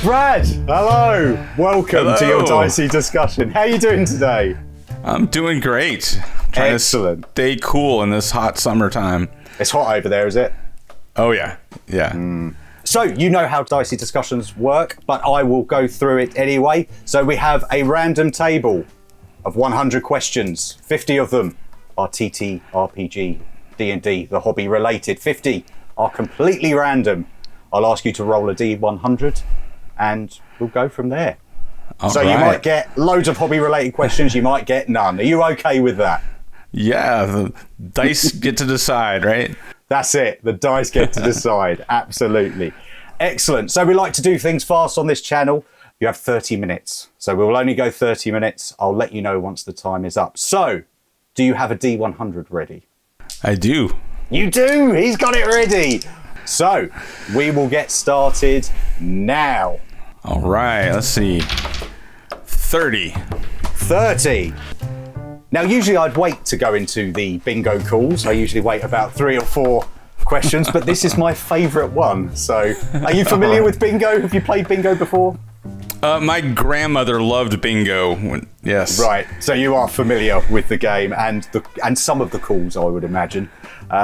Brad, hello. Welcome to your Dicey discussion. How are you doing today? I'm doing great. Excellent. To stay cool in this hot summertime. It's hot over there, is it? Oh, yeah. Yeah. So, you know how Dicey discussions work, but I will go through it anyway. So, we have a random table of 100 questions. 50 of them are TT, RPG, D&D, the hobby related. 50 are completely random. I'll ask you to roll a D100 and we'll go from there. So you might get loads of hobby related questions, you might get none. Are you okay with that? Yeah, the dice get to decide, right? That's it. The dice get to decide. Absolutely. Excellent. So we like to do things fast on this channel. You have 30 minutes. So we'll only go 30 minutes. I'll let you know once the time is up. So, do you have a D100 ready? I do. You do? He's got it ready. So, we will get started now. All right, let's see. 30. 30. Now, usually I'd wait to go into the bingo calls. I usually wait about 3 or 4 questions, but this is my favourite one. So, are you familiar with bingo? Have you played bingo before? My grandmother loved bingo. Yes. Right. So you are familiar with the game and some of the calls, I would imagine.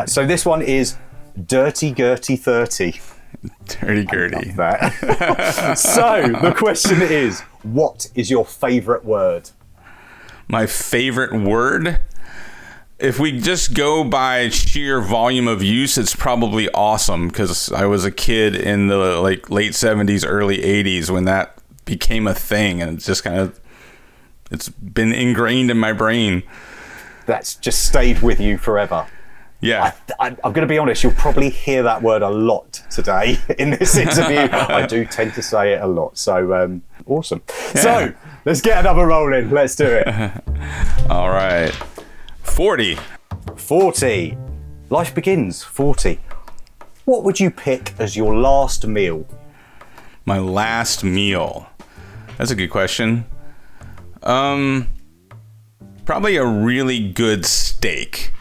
So this one is Dirty Gertie 30. Dirty Gertie. That. So the question is, what is your favourite word? My favorite word? If we just go by sheer volume of use, it's probably awesome, because I was a kid in the late 70s, early 80s when that became a thing, and it's just it's been ingrained in my brain. That's just stayed with you forever. Yeah. I'm going to be honest, you'll probably hear that word a lot today in this interview. I do tend to say it a lot. So, awesome. Yeah. So, let's get another roll in. Let's do it. All right. 40. 40. Life begins. 40. What would you pick as your last meal? My last meal. That's a good question. Probably a really good steak.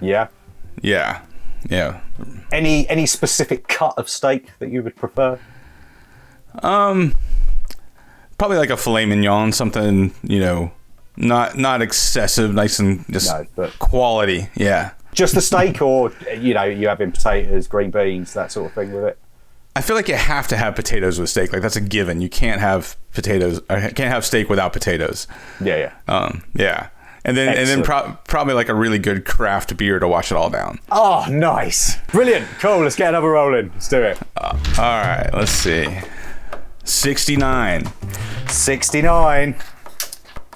Yeah. Yeah. Yeah. Any specific cut of steak that you would prefer? Probably like a filet mignon, something, not excessive, nice and just quality. Yeah. Just the steak, or you having potatoes, green beans, that sort of thing with it? I feel like you have to have potatoes with steak. Like, that's a given. You can't have potatoes. Can't have steak without potatoes. Yeah. Yeah. And then probably like a really good craft beer to wash it all down. Oh, nice. Brilliant. Cool. Let's get another roll in. Let's do it. All right. Let's see. 69. 69.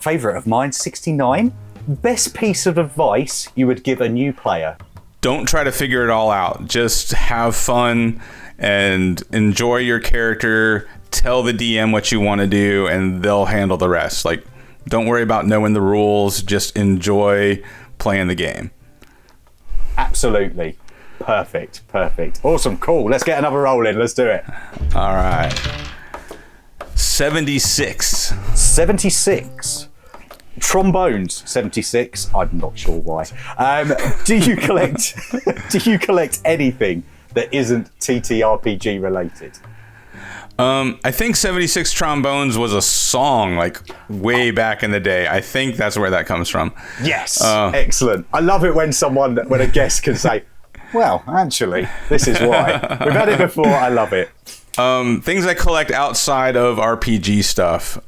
Favorite of mine, 69. Best piece of advice you would give a new player? Don't try to figure it all out. Just have fun and enjoy your character. Tell the DM what you want to do, and they'll handle the rest. Like, don't worry about knowing the rules. Just enjoy playing the game. Absolutely. Perfect. Awesome. Cool. Let's get another roll in. Let's do it. All right. 76. 76. Trombones, 76. I'm not sure why. Do you collect anything that isn't TTRPG related? I think 76 Trombones was a song like way back in the day. I think that's where that comes from. Yes. Excellent. I love it when a guest can say, well, actually, this is why. We've had it before. I love it. Things I collect outside of RPG stuff.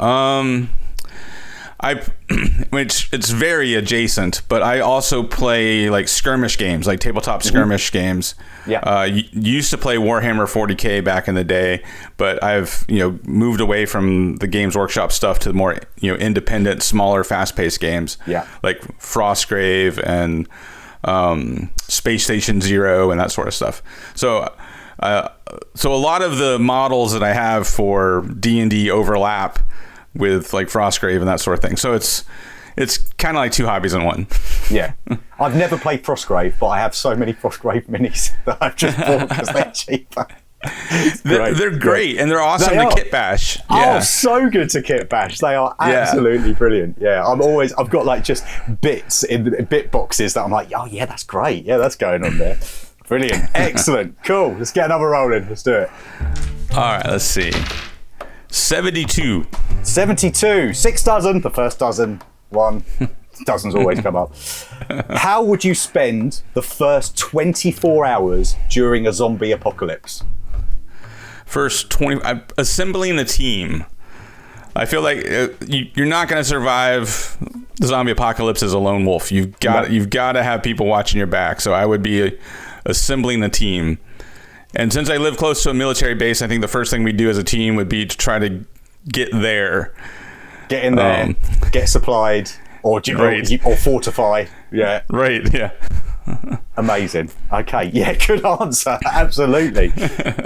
Which it's very adjacent, but I also play like skirmish games, like tabletop skirmish games. Yeah. Used to play Warhammer 40K back in the day, but I've moved away from the Games Workshop stuff to more independent, smaller, fast-paced games. Yeah. Like Frostgrave and Space Station Zero and that sort of stuff. So a lot of the models that I have for D&D overlap with like Frostgrave and that sort of thing. So it's kind of like two hobbies in one. Yeah. I've never played Frostgrave, but I have so many Frostgrave minis that I've just bought because they're cheaper. They're great, and they're awesome to kit bash. Yeah. Oh, so good to kit bash. They are absolutely brilliant. Yeah, I've got like just bits in the bit boxes that I'm like, oh yeah, that's great. Yeah, that's going on there. Brilliant. Excellent. Cool. Let's get another roll in. Let's do it. All right, let's see. 72. 72. 6 dozen. The first dozen. 1. Dozens always come up. How would you spend the first 24 hours during a zombie apocalypse? First 20. Assembling a team. I feel like you're not going to survive the zombie apocalypse as a lone wolf. You've got to have people watching your back. So I would be assembling a team. And since I live close to a military base, I think the first thing we do as a team would be to try to get there. Get in there, get supplied, or fortify. Yeah. Right, yeah. Amazing. Okay, yeah, good answer. Absolutely.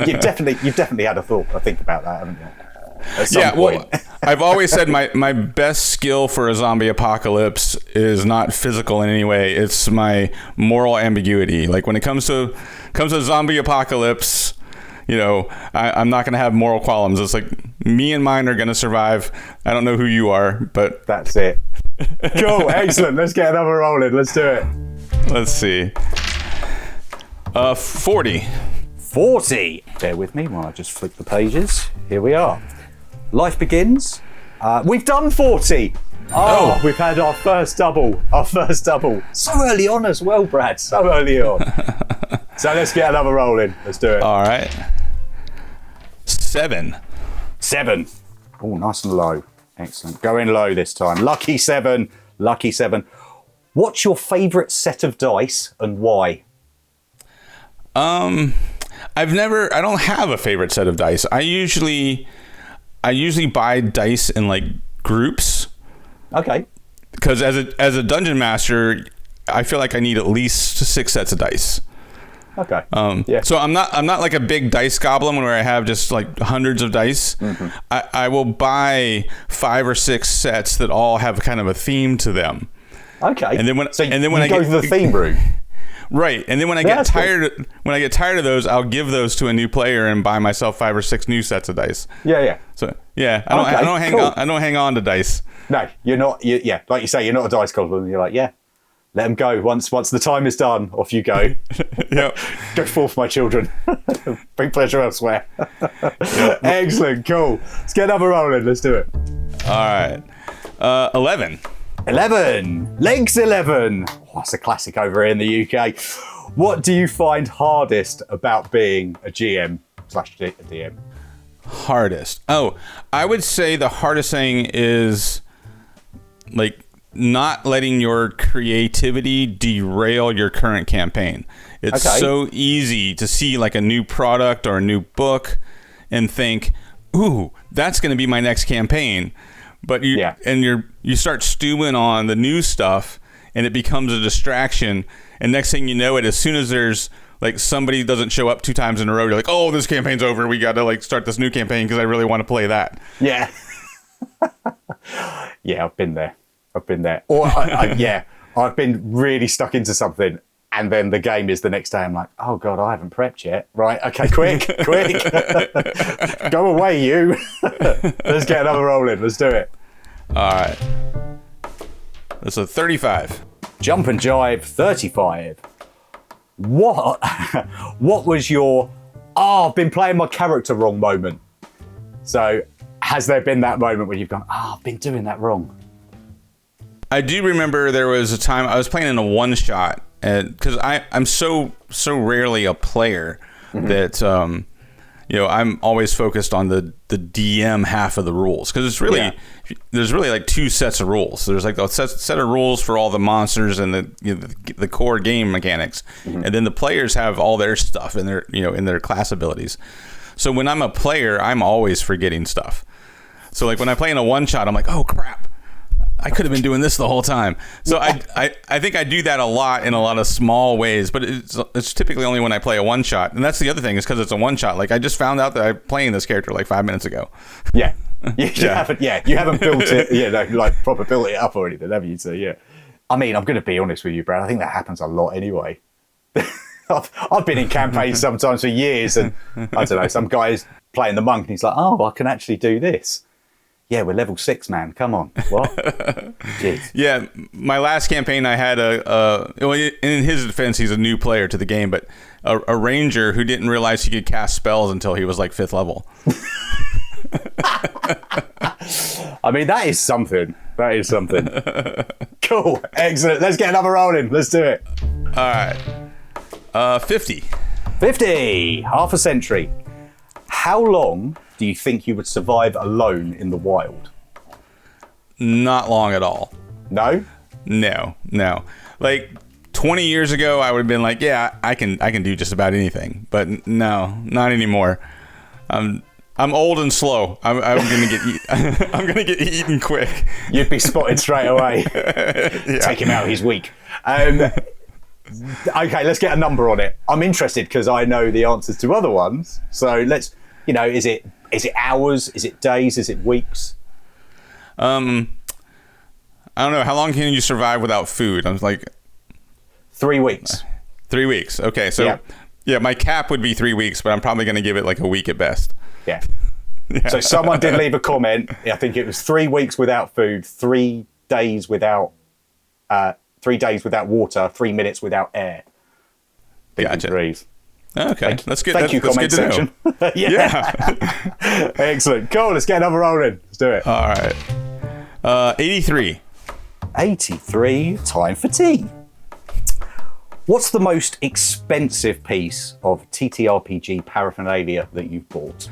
You've definitely had a think about that, haven't you? At some point. Well, I've always said my best skill for a zombie apocalypse is not physical in any way. It's my moral ambiguity. Like when it comes to zombie apocalypse, I'm not going to have moral qualms. It's like me and mine are going to survive. I don't know who you are, but that's it. Cool, excellent. Let's get another roll in. Let's do it. Let's see. 40. 40. Bear with me while I just flick the pages. Here we are. Life begins. We've done 40. Oh, we've had our first double. So early on as well, Brad. So early on. So let's get another roll in. Let's do it. All right. 7. 7. Oh, nice and low. Excellent. Going low this time. Lucky 7. Lucky 7. What's your favourite set of dice and why? I don't have a favorite set of dice. I usually buy dice in like groups. Okay. Because as a dungeon master, I feel like I need at least 6 sets of dice. Okay. Yeah. So I'm not like a big dice goblin where I have just like hundreds of dice. Mm-hmm. I will buy 5 or 6 sets that all have kind of a theme to them. Okay. And then when I go to the theme route. Right. And then when I get tired of those, I'll give those to a new player and buy myself 5 or 6 new sets of dice. Yeah. So yeah, I don't hang on to dice. No, you're not. Like you say, you're not a dice goblin. You're like, let them go. Once the time is done, off you go. Yep. Go forth, my children. Bring pleasure elsewhere. Yep. Excellent. Cool. Let's get another roll in. Let's do it. All right. 11. 11. Legs 11. Oh, that's a classic over here in the UK. What do you find hardest about being a GM/DM? Hardest. Oh, I would say the hardest thing is like not letting your creativity derail your current campaign. It's so easy to see like a new product or a new book and think, ooh, that's going to be my next campaign. But you start stewing on the new stuff and it becomes a distraction. And next thing you know it, as soon as there's like somebody doesn't show up 2 times in a row, you're like, oh, this campaign's over. We got to like start this new campaign because I really want to play that. Yeah. Yeah, I've been there. Or I've been really stuck into something and then the game is the next day. I'm like, oh God, I haven't prepped yet. Right. Okay, quick. Go away, you. Let's get another roll in. Let's do it. All right. That's a 35. Jump and jive, 35. What was your, I've been playing my character wrong moment? So has there been that moment where you've gone, I've been doing that wrong? I do remember there was a time I was playing in a one-shot, because I'm so rarely a player that I'm always focused on the DM half of the rules, because it's really there's really like 2 sets of rules. There's like a set of rules for all the monsters and the core game mechanics, and then the players have all their stuff in their in their class abilities. So when I'm a player, I'm always forgetting stuff. So like when I play in a one-shot, I'm like, oh crap, I could have been doing this the whole time. So I think I do that a lot in a lot of small ways, but it's typically only when I play a one shot. And that's the other thing, is because it's a one shot. Like I just found out that I'm playing this character like 5 minutes ago. Yeah. You haven't built it, like proper built it up or anything, have you? So yeah. I mean, I'm going to be honest with you, Brad. I think that happens a lot anyway. I've been in campaigns sometimes for years, and I don't know, some guy's playing the monk and he's like, oh, I can actually do this. Yeah, we're level 6, man. Come on. What? Jeez. Yeah, my last campaign, I had in his defense, he's a new player to the game, but a ranger who didn't realize he could cast spells until he was like 5th level. I mean, that is something. That is something. Cool. Excellent. Let's get another roll in. Let's do it. All right. 50. 50. Half a century. How long do you think you would survive alone in the wild? Not long at all. No? No. Like 20 years ago, I would have been like, yeah, I can do just about anything. But no, not anymore. I'm old and slow. I'm gonna get I'm gonna get eaten quick. You'd be spotted straight away. Yeah. Take him out. He's weak. Okay, let's get a number on it. I'm interested because I know the answers to other ones. So let's, is it hours? Is it days? Is it weeks? I don't know. How long can you survive without food? I was like, 3 weeks. 3 weeks. Okay, so yeah, my cap would be 3 weeks, but I'm probably going to give it like a week at best. Yeah. So someone did leave a comment. I think it was 3 weeks without food, 3 days without 3 days without water, 3 minutes without air. Gotcha. Breathe. Okay, that's good. Thank you, that's comment good to section. know. Yeah. Excellent. Cool. Let's get another roll in. Let's do it. All right. 83. 83. Time for tea. What's the most expensive piece of TTRPG paraphernalia that you've bought?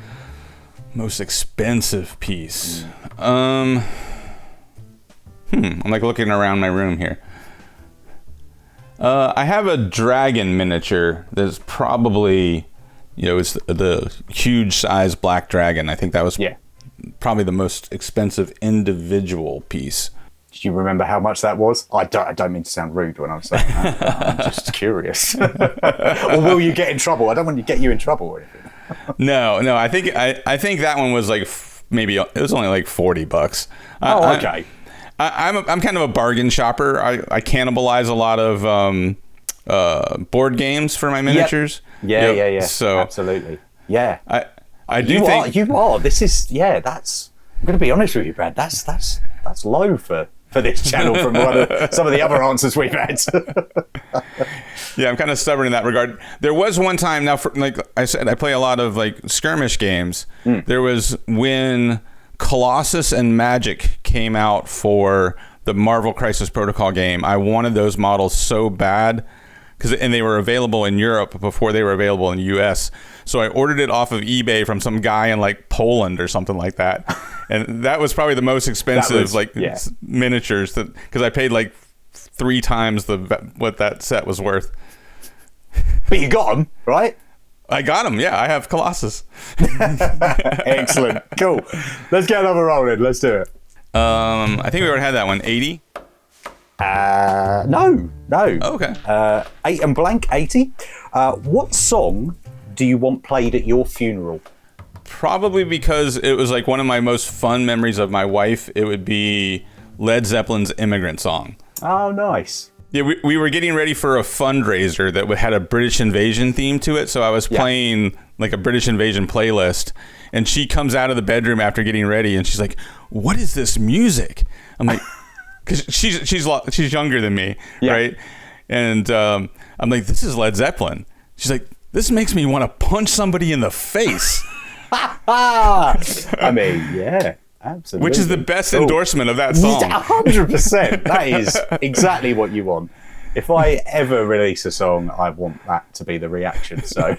Most expensive piece. I'm like looking around my room here. I have a dragon miniature that's probably, it's the huge size black dragon. I think that was probably the most expensive individual piece. Do you remember how much that was? I don't mean to sound rude when I'm saying that. I'm just curious. Or will you get in trouble? I don't want to get you in trouble or anything. No. I think that one was like maybe it was only like $40. Oh, okay. I'm kind of a bargain shopper. I cannibalize a lot of board games for my miniatures. Yep. Yeah. So absolutely. Yeah. I do think you are. This is that's. I'm going to be honest with you, Brad. That's low for this channel from some of the other answers we've had. Yeah, I'm kind of stubborn in that regard. There was one time, now, like I said, I play a lot of like skirmish games. There was when Colossus and Magic came out for the Marvel Crisis Protocol game. I wanted those models so bad and they were available in Europe before they were available in the US. So I ordered it off of eBay from some guy in like Poland or something like that. And that was probably the most expensive miniatures because I paid like 3 times what that set was worth. But you got them, right? I got them. Yeah, I have Colossus. Excellent. Cool. Let's get another roll in. Let's do it. I think we already had that one. 80? No. Oh, okay. 8 and blank, 80. What song do you want played at your funeral? Probably because it was like one of my most fun memories of my wife. It would be Led Zeppelin's Immigrant Song. Oh, nice. Yeah, we were getting ready for a fundraiser that had a British invasion theme to it. So I was playing like a British invasion playlist. And she comes out of the bedroom after getting ready and she's like, "What is this music?" I'm like, because she's younger than me, right? And I'm like, "This is Led Zeppelin." She's like, "This makes me want to punch somebody in the face." I mean, yeah, absolutely. Which is the best endorsement of that song. 100%. That is exactly what you want. If I ever release a song, I want that to be the reaction. So,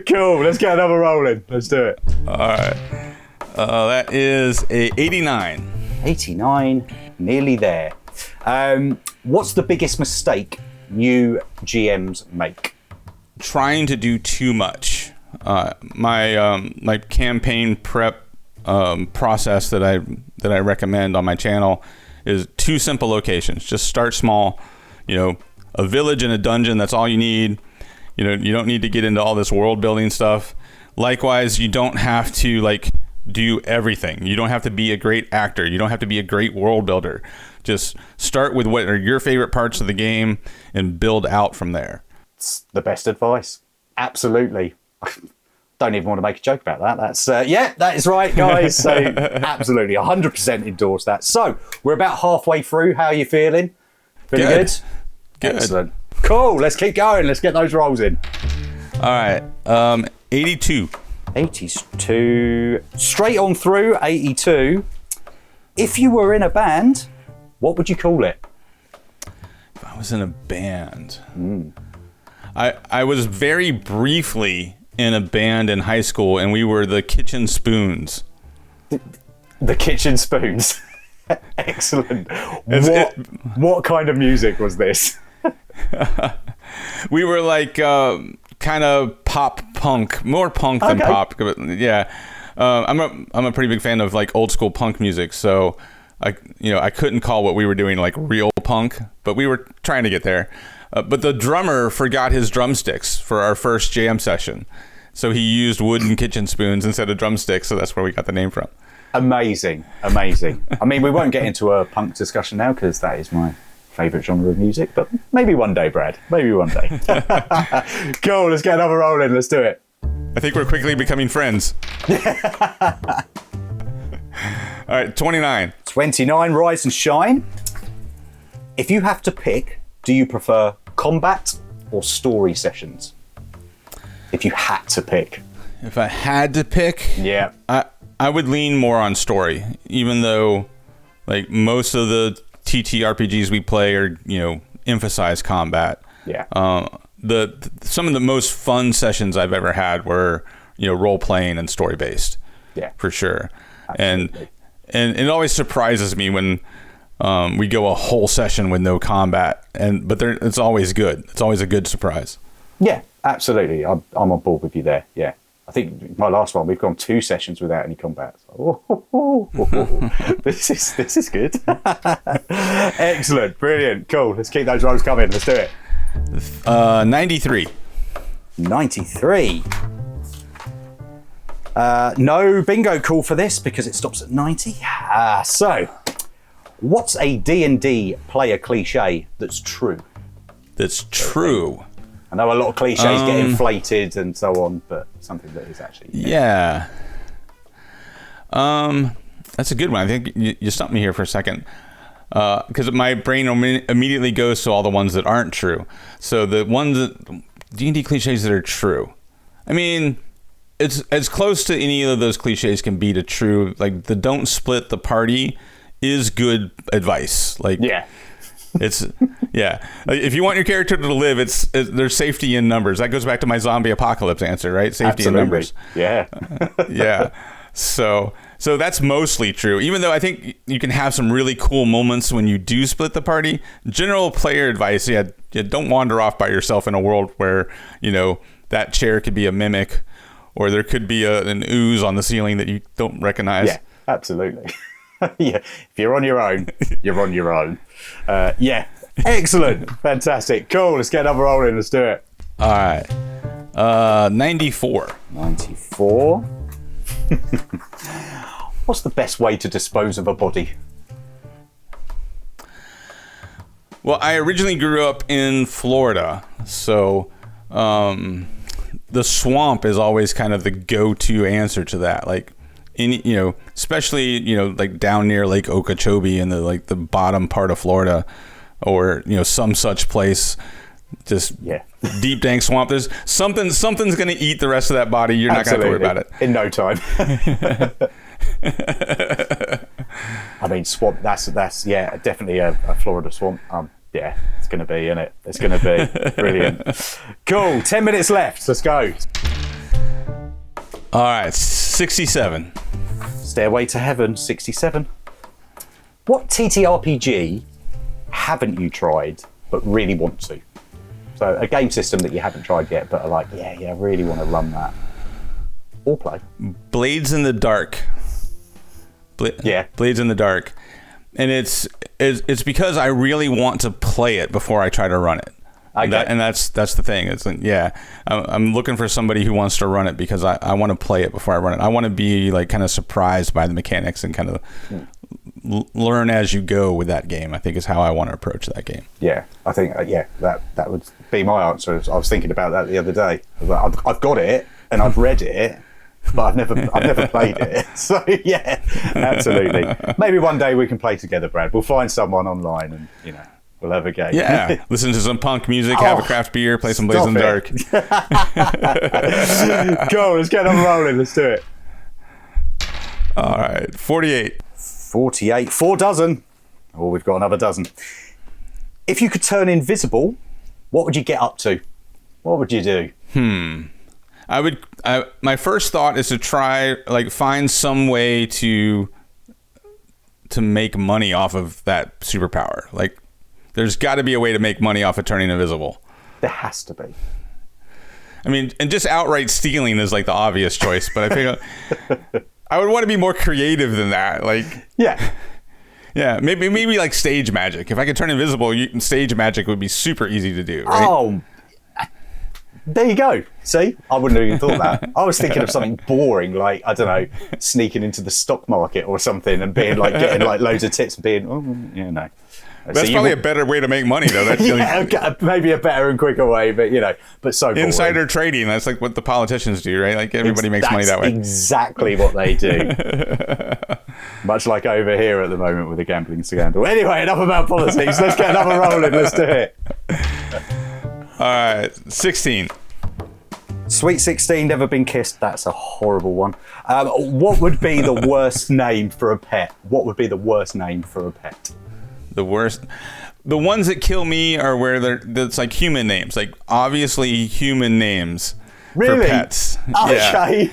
cool. Let's get another roll in. Let's do it. All right. That is a 89. 89, nearly there. What's the biggest mistake new GMs make? Trying to do too much. My campaign prep process that I recommend on my channel is 2 simple locations. Just start small. A village and a dungeon. That's all you need. You don't need to get into all this world building stuff. Likewise, you don't have to do everything. You don't have to be a great actor. You don't have to be a great world builder. Just start with what are your favorite parts of the game and build out from there. It's the best advice. Absolutely. Don't even want to make a joke about that. That's that is right, guys. So absolutely, 100% endorse that. So we're about halfway through. How are you feeling? Feeling good? Good. Excellent. Cool. Let's keep going. Let's get those rolls in. All right. 82. 82. Straight on through, 82. If you were in a band, what would you call it? If I was in a band, I was very briefly in a band in high school, and we were the Kitchen Spoons. The Kitchen Spoons. Excellent. What kind of music was this? We were like kind of pop punk, more punk than pop. But yeah, I'm a pretty big fan of like old school punk music. So I couldn't call what we were doing like real punk, but we were trying to get there. But the drummer forgot his drumsticks for our first jam session, so he used wooden kitchen spoons instead of drumsticks. So that's where we got the name from. Amazing. I mean, we won't get into a punk discussion now because that is my favourite genre of music, but maybe one day, Brad. Maybe one day. Cool, let's get another roll in. Let's do it. I think we're quickly becoming friends. All right, 29. 29, Rise and Shine. If you have to pick, do you prefer combat or story sessions? If you had to pick. If I had to pick, yeah, I would lean more on story, even though like most of the TTRPGs we play are, emphasize combat. Yeah. Some of the most fun sessions I've ever had were, role playing and story based. Yeah. For sure. Absolutely. And it always surprises me when we go a whole session with no combat, but it's always good. It's always a good surprise. Yeah, absolutely. I'm on board with you there. Yeah. I think my last one, we've gone 2 sessions without any combat. This is good. Excellent. Brilliant. Cool. Let's keep those rolls coming. Let's do it. 93. 93. No bingo call for this because it stops at 90. So, what's a D&D player cliche that's true? That's true. I know a lot of cliches get inflated and so on, but something that is actually... Yeah. That's a good one. I think you stumped me here for a second. Because my brain immediately goes to all the ones that aren't true. So the ones that... D&D cliches that are true. I mean, it's as close to any of those cliches can be to true. Like, the don't split the party is good advice. Like... Yeah. It's like, if you want your character to live, there's safety in numbers. That goes back to my zombie apocalypse answer, right? Safety Absolutely. in numbers. Yeah. Yeah. So that's mostly true. Even though I think you can have some really cool moments when you do split the party. General player advice: don't wander off by yourself in a world where that chair could be a mimic, or there could be an ooze on the ceiling that you don't recognize. Yeah. Absolutely. Yeah, if you're on your own, you're on your own. Yeah, excellent, fantastic, cool. Let's get another roll in. Let's do it. All right, 94. 94. What's the best way to dispose of a body? Well, I originally grew up in Florida, so the swamp is always kind of the go-to answer to that. Like, especially like down near Lake Okeechobee in the bottom part of Florida, or some such place, just deep dank swamp. There's something's gonna eat the rest of that body. You're Absolutely. not gonna have to worry about it in no time. I mean, swamp. That's definitely a Florida swamp. Yeah, it's gonna be, isn't it? It's gonna be brilliant. Cool. 10 minutes left. Let's go. All right, 67. Stairway to Heaven, 67. What TTRPG haven't you tried but really want to? So a game system that you haven't tried yet but are like, yeah, I really want to run that. Or play. Blades in the Dark. Blades in the Dark. And it's because I really want to play it before I try to run it. And that's the thing. It's like, I'm looking for somebody who wants to run it because I want to play it before I run it. I want to be like kind of surprised by the mechanics and kind of learn as you go with that game. I think is how I want to approach that game. Yeah, I think that would be my answer. I was thinking about that the other day. I've got it and I've read it, but I've never played it. So yeah, absolutely. Maybe one day we can play together, Brad. We'll find someone online and We'll have a game. Yeah. Listen to some punk music, have a craft beer, play some Blaze in the Dark. Go, let's get on rolling. Let's do it. All right. 48. 48. 4 dozen. Oh, we've got another dozen. If you could turn invisible, what would you get up to? What would you do? My first thought is to try, like, find some way to make money off of that superpower. Like, there's got to be a way to make money off of turning invisible. There has to be. I mean, and just outright stealing is like the obvious choice, but I think I would want to be more creative than that. Like, yeah, maybe like stage magic. If I could turn invisible, stage magic would be super easy to do, right? Oh, there you go. See, I wouldn't have even thought that. I was thinking of something boring, like, I don't know, sneaking into the stock market or something and being like, getting like loads of tips and being, no. That's probably a better way to make money, though. That's maybe a better and quicker way, but so boring. Insider trading. That's like what the politicians do, right? Like, everybody makes money that way. Exactly what they do. Much like over here at the moment with the gambling scandal. Anyway, enough about politics. Let's get another rolling. Let's do it. All right, 16. Sweet 16, never been kissed. That's a horrible one. What would be the worst name for a pet? What would be the worst name for a pet? The worst. The ones that kill me are where that's like human names, like obviously human names for pets. Okay.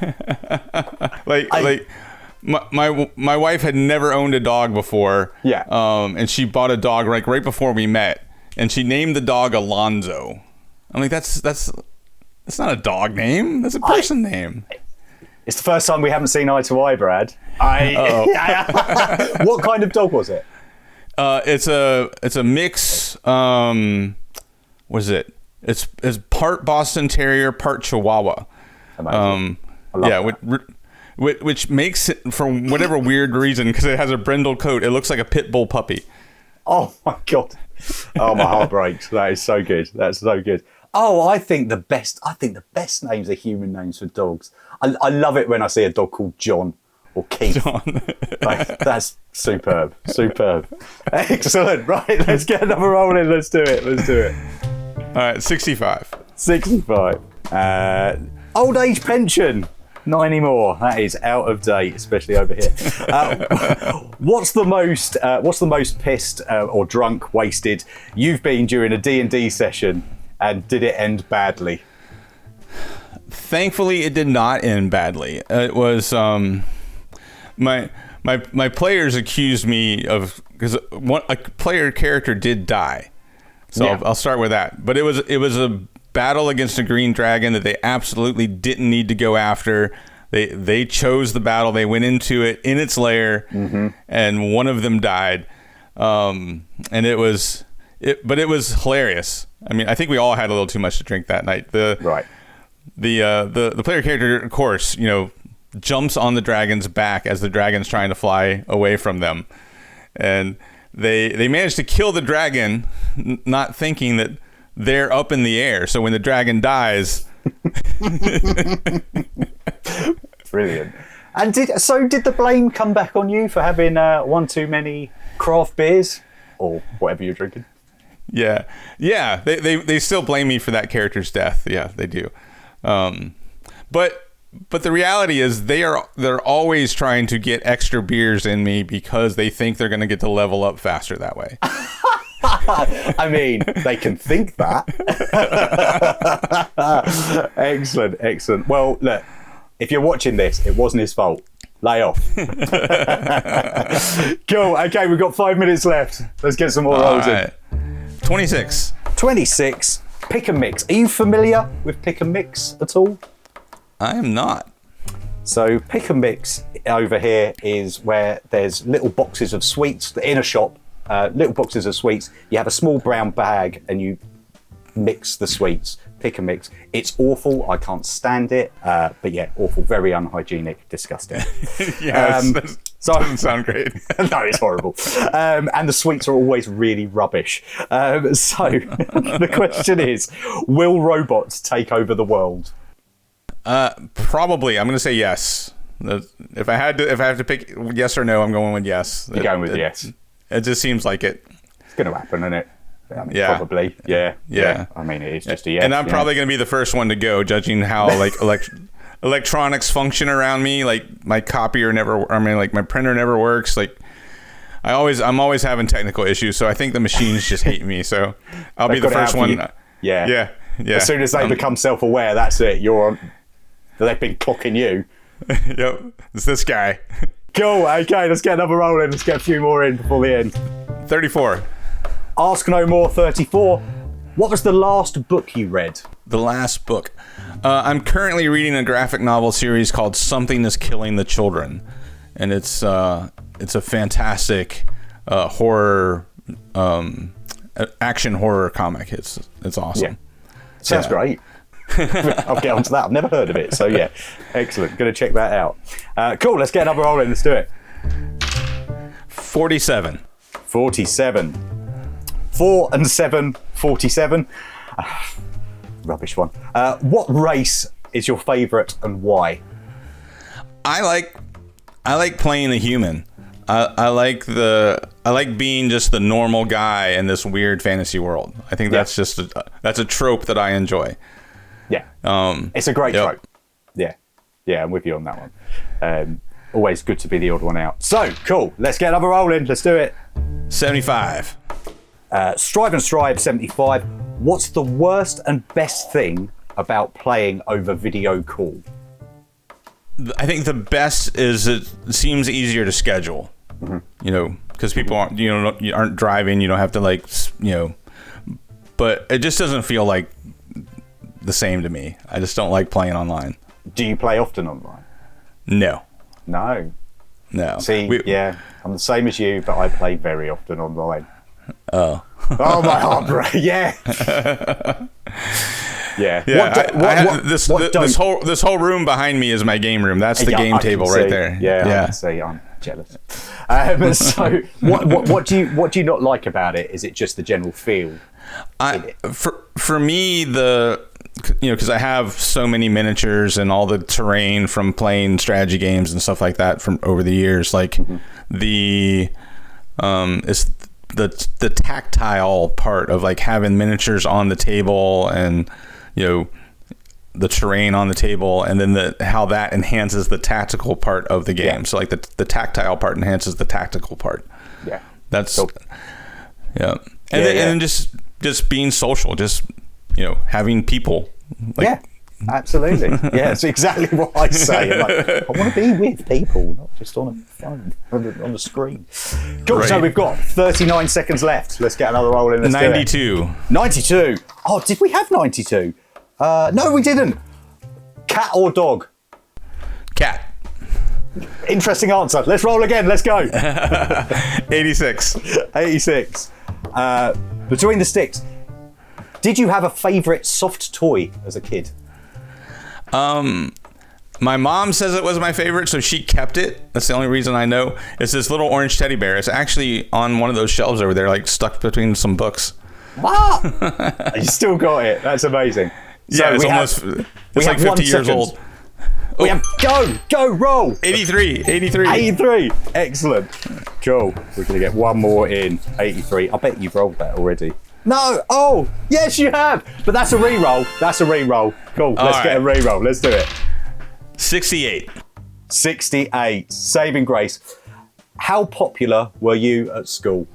Yeah. My wife had never owned a dog before. Yeah. And she bought a dog like right before we met, and she named the dog Alonzo. I'm like, that's not a dog name. That's a person name. It's the first time we haven't seen eye to eye, Brad. What kind of dog was it? It's a mix. What is it? It's part Boston Terrier, part Chihuahua. Amazing. I love that. Which makes it, for whatever weird reason, because it has a brindle coat, it looks like a pit bull puppy. Oh my god! Oh, my heart breaks. That is so good. That's so good. Oh, I think the best names are human names for dogs. I love it when I see a dog called John or Keith. John. That's superb. Excellent. Right, let's get another roll in. Let's do it. All right, 65. 65. Old age pension. Not anymore. That is out of date, especially over here. What's the most pissed or drunk, wasted you've been during a D&D session, and did it end badly? Thankfully, it did not end badly. It was my players accused me of, because a player character did die. So yeah. I'll start with that. But it was a battle against a green dragon that they absolutely didn't need to go after. They chose the battle. They went into it in its lair, and one of them died. And it was hilarious. I mean, I think we all had a little too much to drink that night. The player character, of course, jumps on the dragon's back as the dragon's trying to fly away from them, and they managed to kill the dragon, not thinking that they're up in the air. So when the dragon dies, brilliant. And did the blame come back on you for having one too many craft beers or whatever you're drinking? Yeah. They still blame me for that character's death. Yeah, they do. But the reality is they're always trying to get extra beers in me because they think they're going to get to level up faster that way. I mean, they can think that. Excellent. Well, look, if you're watching this, it wasn't his fault. Lay off. Cool. Okay, we've got 5 minutes left. Let's get some more rolls in. 26. 26. Pick and mix. Are you familiar with pick and mix at all? I am not. So pick and mix over here is where there's little boxes of sweets in a shop. Little boxes of sweets. You have a small brown bag and you mix the sweets. Pick and mix. It's awful. I can't stand it. But yeah, awful. Very unhygienic. Disgusting. Yeah, doesn't sound great. No, it's horrible. And the sweets are always really rubbish. So the question is, will robots take over the world? Probably. I'm going to say yes. If I have to pick yes or no, I'm going with yes. You're going with yes. It just seems like it. going to happen, isn't it? I mean, Yeah. probably. Yeah. I mean, it is just a yes. And I'm probably going to be the first one to go, judging how like electronics function around me. Like my copier like my printer never works. Like I'm always having technical issues. So I think the machines just hate me. So I'll be the first one. Yeah. Yeah. As soon as they become self-aware, that's it. They've been clocking you. Yep. It's this guy. Cool. Okay, let's get another roll in. Let's get a few more in before the end. 34. Ask No More 34. What was the last book you read? The last book. I'm currently reading a graphic novel series called Something is Killing the Children. And it's a fantastic horror, action horror comic. It's awesome. Yeah. Sounds great. I'll get onto that. I've never heard of it. So yeah, excellent. Going to check that out. Cool. Let's get another roll in. Let's do it. 47. 47. 4 and 7, 47. Rubbish one. What race is your favourite and why? I like playing a human. I like being just the normal guy in this weird fantasy world. I think that's just that's a trope that I enjoy. Yeah. It's a great trope. Yeah. Yeah, I'm with you on that one. Always good to be the odd one out. So, cool. Let's get another roll in. Let's do it. 75. Strive and Strive 75. What's the worst and best thing about playing over video call? I think the best is it seems easier to schedule. Mm-hmm. You know, because people aren't driving. You don't have to but it just doesn't feel like the same to me. I just don't like playing online. Do you play often online? No. See, I'm the same as you, but I play very often online. Oh. Oh, my heart break. Yeah. Yeah. This whole room behind me is my game room. That's the game table right there. Yeah. I can see. I'm jealous. So, what do you not like about it? Is it just the general feel? For me, because I have so many miniatures and all the terrain from playing strategy games and stuff like that from over the years, it's the tactile part of like having miniatures on the table and the terrain on the table, and then how that enhances the tactical part of the game. So like the tactile part enhances the tactical part. Yeah, that's cool. And then just being social, just having people. Absolutely. Yeah, it's exactly what I say. I want to be with people, not just on a phone, on the screen. Cool. Right. So we've got 39 seconds left. Let's get another roll in. Let's 92. 92. Oh, did we have 92? No, we didn't. Cat or dog? Cat. Interesting answer. Let's roll again. Let's go. 86. 86. Between the sticks. Did you have a favourite soft toy as a kid? My mom says it was my favorite, so she kept it. That's the only reason I know. It's this little orange teddy bear. It's actually on one of those shelves over there, like stuck between some books. What? You still got it. That's amazing. So it's like 50 years old. We have go roll. 83. 83. Excellent. Cool. We're gonna get one more in. 83. I bet you've rolled that already. No. Oh, yes, you have. But that's a re-roll. Cool. Let's get a re-roll. Let's do it. 68. 68. Saving grace. How popular were you at school?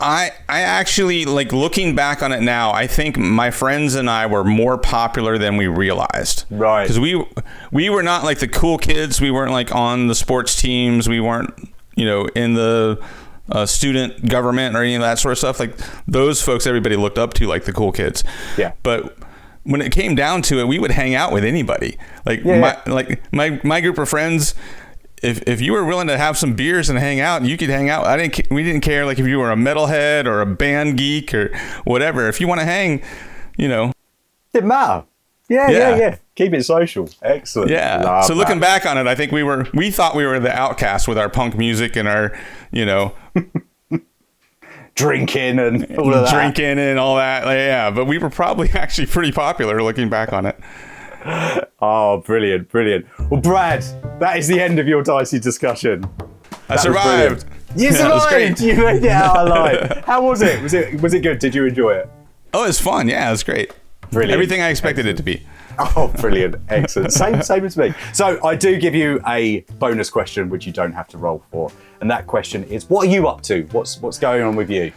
I actually, like, looking back on it now, I think my friends and I were more popular than we realized. Right. Because we were not like the cool kids. We weren't like on the sports teams. We weren't, in the student government or any of that sort of stuff. Like those folks, everybody looked up to, like the cool kids. Yeah. But when it came down to it, we would hang out with anybody. Like my group of friends. If you were willing to have some beers and hang out, you could hang out. We didn't care like if you were a metalhead or a band geek or whatever. If you want to hang, didn't matter. Yeah. Keep it social. Excellent. Yeah. Love so looking back on it, I think we thought we were the outcasts with our punk music and our, drinking and all of that. Drinking and all that. Yeah. But we were probably actually pretty popular looking back on it. Oh, brilliant. Well, Brad, that is the end of your Dicey discussion. I survived. You survived! You made it out alive. How was it? Was it good? Did you enjoy it? Oh, it's fun. Yeah, it's great. Brilliant. Everything I expected it to be. Oh, brilliant. Excellent. Same as me. So I do give you a bonus question, which you don't have to roll for. And that question is, what are you up to? What's going on with you?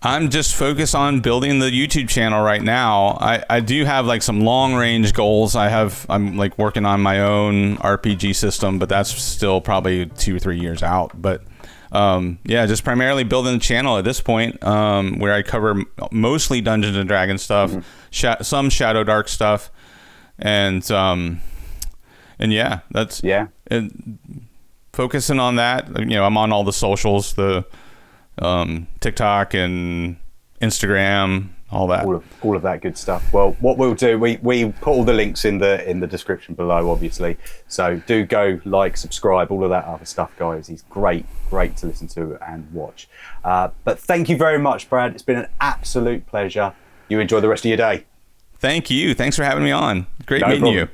I'm just focused on building the YouTube channel right now. I do have like some long range goals. I'm like working on my own RPG system, but that's still probably 2 or 3 years out. But yeah, just primarily building the channel at this point, where I cover mostly Dungeons and Dragons stuff, some Shadow Dark stuff, and yeah, that's and focusing on that. You know, I'm on all the socials, the TikTok and Instagram, all that. All of that good stuff. Well, what we'll do, we put all the links in the description below, obviously. So do go like, subscribe, all of that other stuff, guys. He's great to listen to and watch. But thank you very much, Brad. It's been an absolute pleasure. You enjoy the rest of your day. Thank you. Thanks for having me on. Great meeting you.